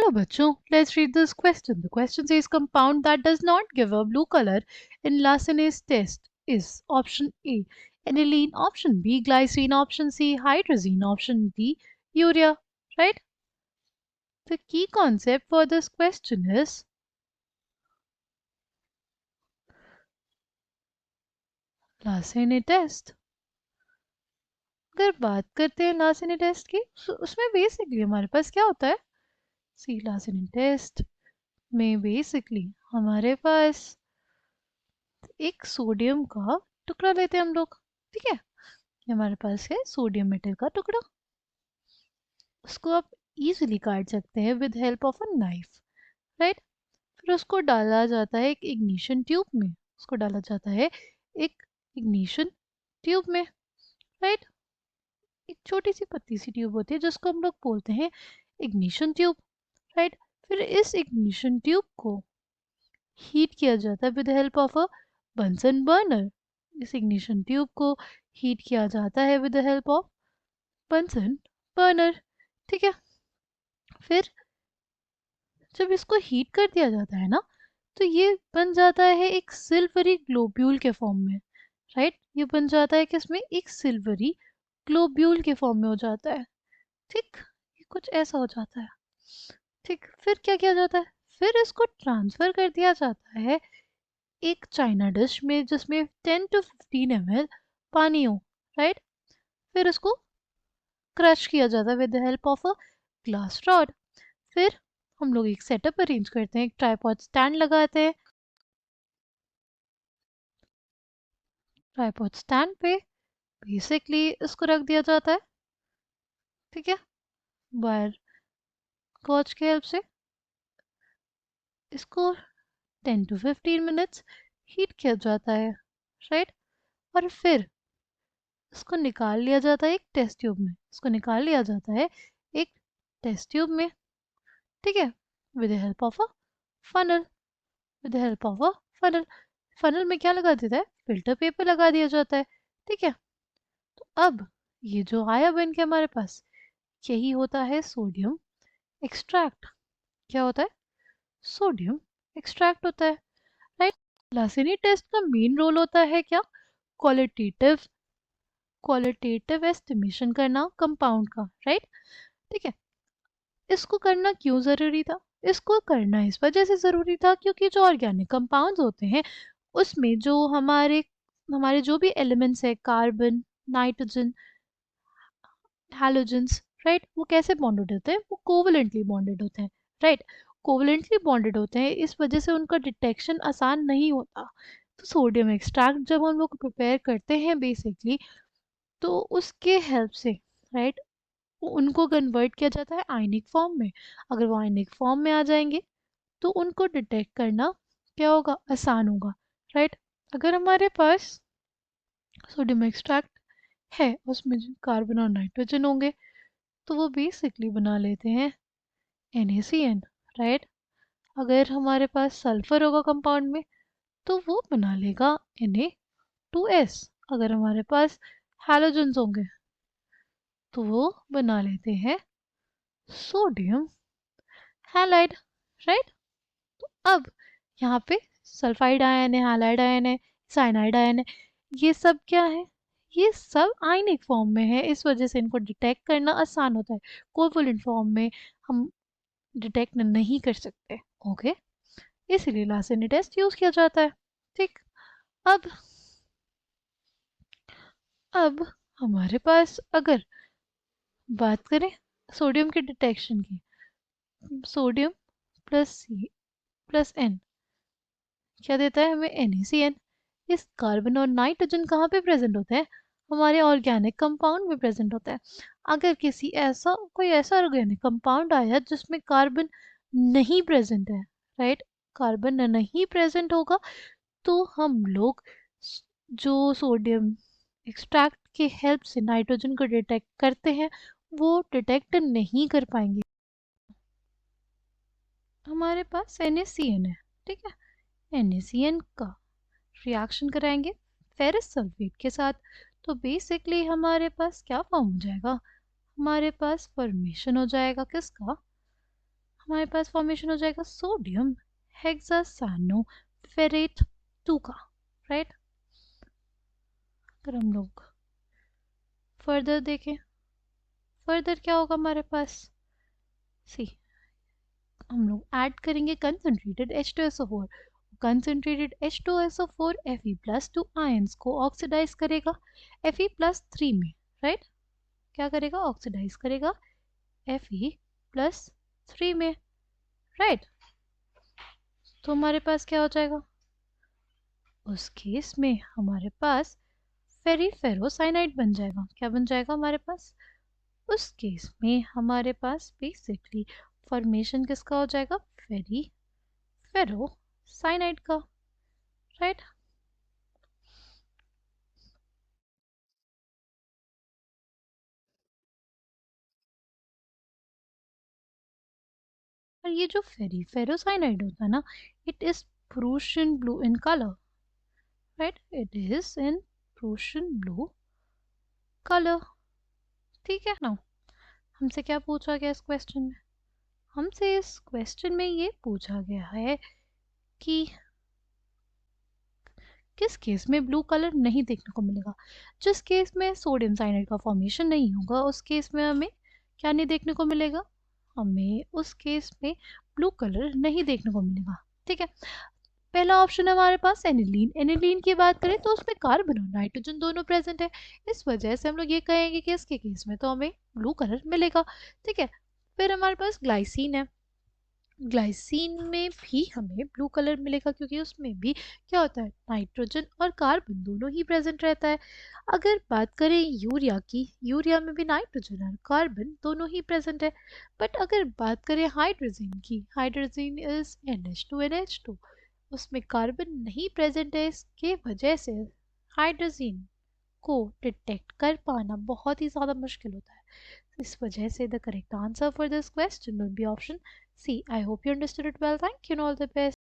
So bachcho, let's read this question. The question says compound that does not give a blue color in Lassen's test is option A aniline, option B glycine, option C hydrazine, option D urea, right? The key concept for this question is Lassaigne test. अगर बात करते हैं लासेनी test की उसमें basically हमारे पास क्या होता है, सी लासेनी टेस्ट में बेसिकली हमारे पास एक सोडियम का टुकड़ा लेते हैं हम लोग, ठीक है। ये हमारे पास है सोडियम मेटल का टुकड़ा, उसको आप इजीली काट सकते हैं with help of a knife, right. फिर उसको डाला जाता है एक इग्निशन ट्यूब में, उसको डाला जाता है एक इग्निशन ट्यूब में, राइट। एक छोटी सी पतली सी ट्यूब होती है जिसको हम लोग बोलते हैं इग्निशन ट्यूब, राइट। फिर इस इग्निशन ट्यूब को हीट किया जाता है with help of a Bunsen burner. इस इग्निशन ट्यूब को हीट किया जाता है with help of Bunsen burner, ठीक है। फिर जब इसको हीट कर दिया जाता है ना, तो ये बन जाता है एक सिल्वरी ग्लोब्यूल के फॉर्म में, राइट। ये बन जाता है कि इसमें एक सिल्वरी ग्लोब्यूल के फॉर्म में हो जाता है, ठीक। ये कुछ ऐसा हो जाता है, ठीक। फिर क्या किया जाता है, फिर इसको ट्रांसफर कर दिया जाता है एक चाइना डिश में जिसमें 10 to 15 ml पानी हो, राइट। फिर इसको क्रश किया जाता है with the help of a glass rod. फिर हम लोग एक सेटअप अरेंज करते हैं, एक ट्राइपॉड स्टैंड लगाते हैं, ट्राइपॉड स्टैंड पे बेसिकली इसको रख दिया जाता है, ठीक है। वायर गॉज के हेल्प से इसको 10 to 15 मिनट्स हीट किया जाता है, राइट। और फिर इसको निकाल लिया जाता है एक टेस्ट ट्यूब में, इसको निकाल लिया जाता है एक टेस्ट ट्यूब में, ठीक है। With the help of a funnel, with the help of a funnel, funnel में क्या लगा देता है, फिल्टर पेपर लगा दिया जाता है, ठीक है। तो अब ये जो आया बन के हमारे पास, यही होता है सोडियम एक्सट्रैक्ट। क्या होता है, सोडियम एक्सट्रैक्ट होता है, राइट। लासेनी टेस्ट का मेन रोल होता है क्या, क्वालिटेटिव क्वालिटेटिव एस्टिमेशन करना कंपाउंड का, राइट, ठीक है। इसको करना क्यों ज़रूरी था, इसको करना इस वजह से ज़रूरी था क्योंकि जो ऑर्गेनिक कंपाउंड्स होते हैं उसमें जो हमारे हमारे जो भी एलिमेंट्स है, कार्बन, नाइट्रोजन, हैलोजेंस, राइट, वो कैसे बॉन्डेड होते हैं, वो कोवलेंटली बॉन्डेड होते हैं, राइट। कोवलेंटली बॉन्डेड होते हैं, इस वजह से उनका डिटेक्शन आसान नहीं होता। तो सोडियम एक्सट्रैक्ट जब हम लोग प्रिपेयर करते हैं बेसिकली, तो उसके हेल्प से, राइट, उनको कन्वर्ट किया जाता है आयनिक फॉर्म में। अगर वो आयनिक फॉर्म में आ जाएंगे तो उनको डिटेक्ट करना क्या होगा, आसान होगा, राइट। अगर हमारे पास सोडियम एक्सट्रैक्ट है, उसमें कार्बन और नाइट्रोजन होंगे, तो वो बेसिकली बना लेते हैं NaCN, राइट। अगर हमारे पास सल्फर होगा कंपाउंड में तो वो बना लेगा Na2S। अगर हमारे पास हैलोजन्स होंगे तो वो बना लेते हैं सोडियम हैलाइड, राइट। तो अब यहाँ पे सल्फाइड आयन है, हैलाइड आयन है, साइनाइड आयन है, ये सब क्या है, ये सब आयनिक फॉर्म में है, इस वजह से इनको डिटेक्ट करना आसान होता है। कोवलेंट फॉर्म में हम डिटेक्ट नहीं कर सकते, ओके। इसीलिए लासेनी टेस्ट यूज किया जाता है, ठीक। अब अब हमारे पास अगर बात करें सोडियम के डिटेक्शन की, sodium plus C plus N क्या देता है हमें, NaCN। इस कार्बन और नाइट्रोजन कहाँ पे प्रेजेंट होते हैं, हमारे ऑर्गेनिक कंपाउंड में प्रेजेंट होता है। अगर कोई ऐसा ऑर्गेनिक कंपाउंड आया जिसमें कार्बन नहीं प्रेजेंट है, राइट, कार्बन नहीं प्रेजेंट होगा, तो हम लोग जो सोडियम एक्सट्रैक्ट के हेल्प से नाइट्रोजन को डिटेक्ट करते हैं वो डिटेक्ट नहीं कर पाएंगे। हमारे पास NaCN है, ठीक है। NaCN का रिएक्शन कराएंगे फेरस सल्फेट के साथ, तो बेसिकली हमारे पास क्या फॉर्म हो जाएगा, हमारे पास फॉर्मेशन हो जाएगा किसका, हमारे पास फॉर्मेशन हो जाएगा सोडियम हेक्सासानोफेरेट 2 का, राइट। अगर हम लोग फर्दर देखें, फर्दर क्या होगा हमारे पास, सी हम लोग ऐड करेंगे concentrated H2SO4, concentrated H2SO4 Fe plus 2 ions को ऑक्सीडाइज करेगा Fe प्लस 3 में, राइट। क्या करेगा, ऑक्सीडाइज करेगा Fe प्लस 3 में, राइट। तो हमारे पास क्या हो जाएगा, उस केस में हमारे पास फेरिफेरोसाइनाइड बन जाएगा। क्या बन जाएगा हमारे पास, उस केस में हमारे पास बेसिकली फॉर्मेशन किसका हो जाएगा, फेरिफेरोसाइनाइड का, राइट। और ये जो फेरिफेरोसाइनाइड होता है ना, it is Prussian blue in colour, right, it is in Prussian blue colour, ठीक है ना। हमसे क्या पूछा गया इस क्वेश्चन में, हमसे इस क्वेश्चन में ये पूछा गया है कि किस केस में ब्लू कलर नहीं देखने को मिलेगा। जिस केस में सोडियम साइनाइड का फॉर्मेशन नहीं होगा उस केस में हमें क्या नहीं देखने को मिलेगा, हमें उस केस में ब्लू कलर नहीं देखने को मिलेगा, ठीक है। पहला ऑप्शन है हमारे पास एनिलीन, एनिलीन की बात करें तो उसमें कार्बन और नाइट्रोजन दोनों प्रेजेंट है, इस वजह से हम लोग ये कहेंगे कि इसके केस में तो हमें ब्लू कलर मिलेगा, ठीक है। फिर हमारे पास ग्लाइसिन है, ग्लाइसिन में भी हमें ब्लू कलर मिलेगा क्योंकि उसमें भी क्या होता है, नाइट्रोजन और कार्बन दोनों ही प्रेजेंट रहता है। अगर बात करें यूरिया की, यूरिया में भी नाइट्रोजन और कार्बन दोनों ही प्रेजेंट है। बट अगर बात करें हाइड्रोजन की, हाइड्रोजन इज NH2NH2, उसमें कार्बन नहीं प्रेजेंट है, इसके वजह से हाइड्रोजन को डिटेक्ट कर पाना बहुत ही ज़्यादा मुश्किल होता है। इस वजह से the correct answer for this question will be option C. I hope you understood it well. Thank you and all the best.